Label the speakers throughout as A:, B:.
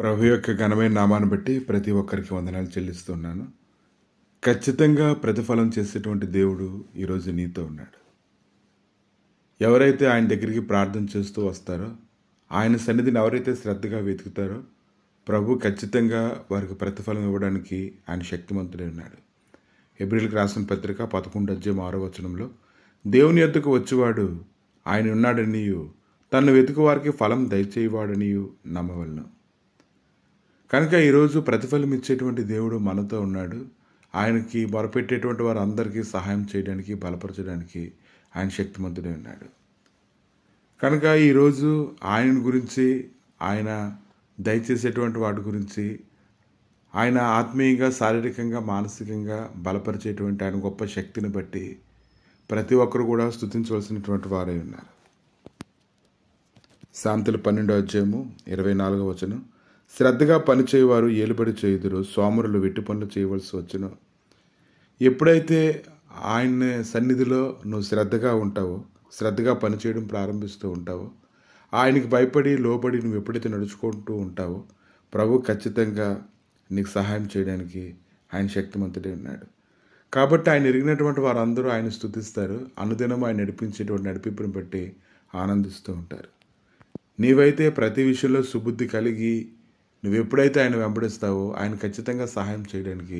A: ప్రభు యొక్క ఘనమైన నామాన్ని బట్టి ప్రతి ఒక్కరికి వందనాలు చెల్లిస్తున్నాను. ఖచ్చితంగా ప్రతిఫలం చేసేటువంటి దేవుడు ఈరోజు నీతో ఉన్నాడు. ఎవరైతే ఆయన దగ్గరికి ప్రార్థన చేస్తూ వస్తారో, ఆయన సన్నిధిని ఎవరైతే శ్రద్ధగా వెతుకుతారో, ప్రభు ఖచ్చితంగా వారికి ప్రతిఫలం ఇవ్వడానికి ఆయన శక్తిమంతుడై ఉన్నాడు. హెబ్రీయులకు రాసిన పత్రిక 11:6 దేవుని యొద్దకు వచ్చేవాడు ఆయన ఉన్నాడనియు తన్ను వెతుకు వారికి ఫలం దయచేయవాడనియు నమ్మవలను. కనుక ఈరోజు ప్రతిఫలం ఇచ్చేటువంటి దేవుడు మనతో ఉన్నాడు. ఆయనకి మొరపెట్టేటువంటి వారందరికీ సహాయం చేయడానికి, బలపరచడానికి ఆయన శక్తిమంతుడై ఉన్నాడు. కనుక ఈరోజు ఆయన గురించి, ఆయన దయచేసేటువంటి వాటి గురించి, ఆయన ఆత్మీయంగా, శారీరకంగా, మానసికంగా బలపరిచేటువంటి ఆయన గొప్ప శక్తిని బట్టి ప్రతి ఒక్కరు కూడా స్తుతించవలసినటువంటి వారై ఉన్నారు. సామెతలు 12:24 శ్రద్ధగా పనిచేయవారు ఏలుబడి చేయుదురు, సోమరులు వెట్టి పనులు చేయవలసి వచ్చును. ఎప్పుడైతే ఆయన సన్నిధిలో నువ్వు శ్రద్ధగా ఉంటావో, శ్రద్ధగా పనిచేయడం ప్రారంభిస్తూ ఉంటావో, ఆయనకి భయపడి లోబడి నువ్వు ఎప్పుడైతే నడుచుకుంటూ ఉంటావో, ప్రభు ఖచ్చితంగా నీకు సహాయం చేయడానికి ఆయన శక్తిమంతుడై ఉన్నాడు. కాబట్టి ఆయన ఎరిగినటువంటి వారందరూ ఆయన స్తుతిస్తారు. అనుదినం ఆయన నడిపించేటువంటి నడిపింపుని బట్టి ఆనందిస్తూ ఉంటారు. నీవైతే ప్రతి విషయంలో సుబుద్ధి కలిగి నువ్వు ఎప్పుడైతే ఆయన వెంబడిస్తావో, ఆయన ఖచ్చితంగా సహాయం చేయడానికి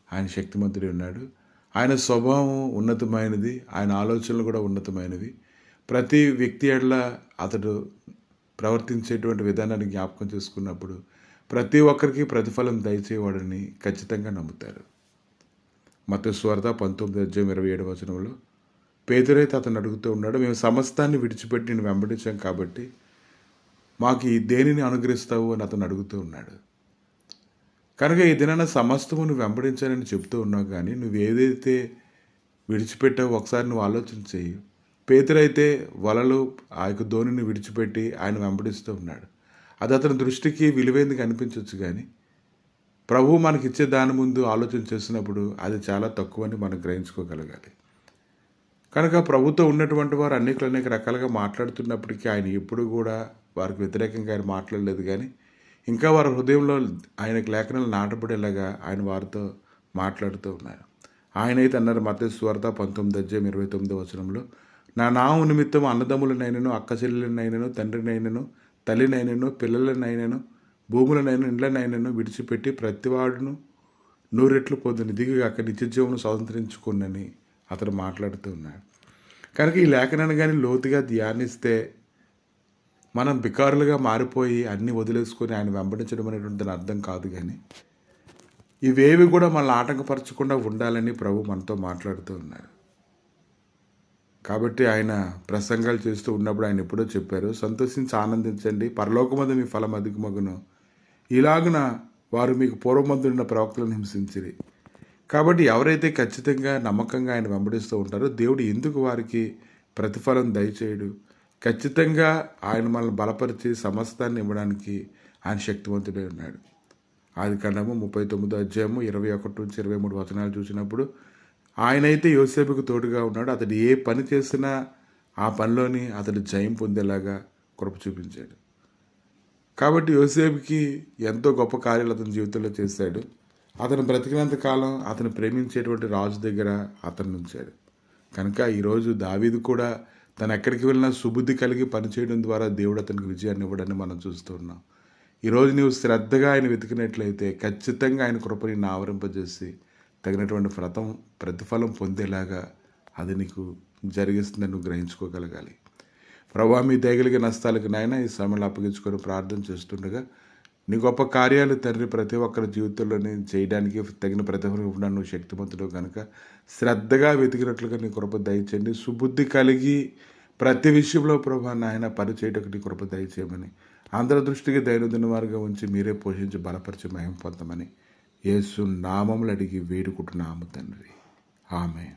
A: ఆయన శక్తిమంతుడై ఉన్నాడు. ఆయన స్వభావం ఉన్నతమైనది, ఆయన ఆలోచనలు కూడా ఉన్నతమైనవి. ప్రతి వ్యక్తి ఎడల అతడు ప్రవర్తించేటువంటి విధానాన్ని జ్ఞాపకం చేసుకున్నప్పుడు ప్రతి ఒక్కరికి ప్రతిఫలం దయచేవాడని ఖచ్చితంగా నమ్ముతారు. మత్తయి సువార్త 19:27 పేతురైతే అతను అడుగుతూ ఉన్నాడు, మేము సమస్తాన్ని విడిచిపెట్టి నేను వెంబడించాం కాబట్టి మాకు ఈ దేనిని అనుగ్రహిస్తావు అని అతను అడుగుతూ ఉన్నాడు. కనుక ఈ దినాన సమస్తము నువ్వు వెంబడించాలని చెప్తూ ఉన్నావు, కానీ నువ్వు ఏదైతే విడిచిపెట్టావో ఒకసారి నువ్వు ఆలోచన చేయి. పేతురైతే వలలు ఆ యొక్క ధోనిని విడిచిపెట్టి ఆయన వెంబడిస్తూ ఉన్నాడు. అది అతని దృష్టికి విలువైంది కనిపించవచ్చు, కానీ ప్రభువు మనకిచ్చే దాని ముందు ఆలోచన చేసినప్పుడు అది చాలా తక్కువని మనం గ్రహించుకోగలగాలి. కనుక ప్రభుతో ఉన్నటువంటి వారు అనేక రకాలుగా మాట్లాడుతున్నప్పటికీ ఆయన ఎప్పుడు కూడా వారికి వ్యతిరేకంగా ఆయన మాట్లాడలేదు, కానీ ఇంకా వారి హృదయంలో ఆయనకు లేఖనాలు నాటబడేలాగా ఆయన వారితో మాట్లాడుతూ ఉన్నారు. ఆయన అయితే అన్నారు మత్తయి సువార్త 19:29 నా నామం నిమిత్తం అన్నదమ్ములనైనను, అక్క చెల్లెలనైనను, తండ్రినైనను, తల్లినైనను, పిల్లలనైనను, భూములనైనా, ఇండ్లనైనను విడిచిపెట్టి ప్రతివాడును 100 రెట్లు పొందుని దిగుగాక నిత్యజీవమును స్వతంత్రించుకున్నని అతను మాట్లాడుతూ ఉన్నాడు. కనుక ఈ లేఖనాన్ని కానీ లోతుగా ధ్యానిస్తే మనం బికారులుగా మారిపోయి అన్నీ వదిలేసుకొని ఆయన వెంబడించడం అనేటువంటి అర్థం కాదు, కానీ ఇవేవి కూడా మనల్ని ఆటంకపరచకుండా ఉండాలని ప్రభు మనతో మాట్లాడుతూ ఉన్నారు. కాబట్టి ఆయన ప్రసంగాలు చేస్తూ ఉన్నప్పుడు ఆయన ఎప్పుడో చెప్పారు, సంతోషించి ఆనందించండి, పరలోకమందు మీ ఫలం అధికమగును, ఇలాగున వారు మీకు పూర్వమందున్న ప్రవక్తలను హింసించిరి. కాబట్టి ఎవరైతే ఖచ్చితంగా నమ్మకంగా ఆయన వెంబడిస్తూ ఉంటారో దేవుడు ఎందుకు వారికి ప్రతిఫలం దయచేయడు? ఖచ్చితంగా ఆయన మనల్ని బలపరిచి సమస్తాన్ని ఇవ్వడానికి ఆయన శక్తివంతుడై ఉన్నాడు. ఆదికాండము 39:21-23 చూసినప్పుడు ఆయనైతే యోసేపుకు తోడుగా ఉన్నాడు. అతడు ఏ పని చేసినా ఆ పనిలోని అతడు జయం పొందేలాగా కృప చూపించాడు. కాబట్టి యోసేపుకి ఎంతో గొప్ప కార్యాలు అతని జీవితంలో చేశాడు. అతను బ్రతికినంత కాలం అతను ప్రేమించేటువంటి రాజు దగ్గర అతను ఉంచాడు. కనుక ఈరోజు దావీదు కూడా తను ఎక్కడికి వెళ్ళినా సుబుద్ధి కలిగి పనిచేయడం ద్వారా దేవుడు అతనికి విజయాన్ని ఇవ్వడాన్ని మనం చూస్తూ ఉన్నాం. ఈరోజు నీవు శ్రద్ధగా ఆయన వెతికినట్లయితే ఖచ్చితంగా ఆయన కృపని ఆవరింపజేసి తగినటువంటి ప్రతిఫలం పొందేలాగా అది నీకు జరిగిస్తుందని నువ్వు గ్రహించుకోగలగాలి. ప్రభువా మీ దయగలిగే నష్టాలకు నాయన ఈ సమయంలో అప్పగించుకొని ప్రార్థన చేస్తుండగా నీ గొప్ప కార్యాలు తండ్రి ప్రతి ఒక్కరి జీవితంలోనే చేయడానికి తగిన ప్రతిఫలం ఇవ్వడానికి నువ్వు శక్తిమంతుడు కనుక శ్రద్ధగా వెతికినట్లుగా నీ కృప దయచేయండి. సుబుద్ధి కలిగి ప్రతి విషయంలో ప్రభా నాయన పనిచేయటకు నీ కృప దయచేయమని అందరి దృష్టికి దైనందిన వారుగా ఉంచి మీరే పోషించి బలపరిచి మహిమ పొందమని యేసు నామములు అడిగి వేడుకుంటున్నాము తండ్రి. ఆమేన్.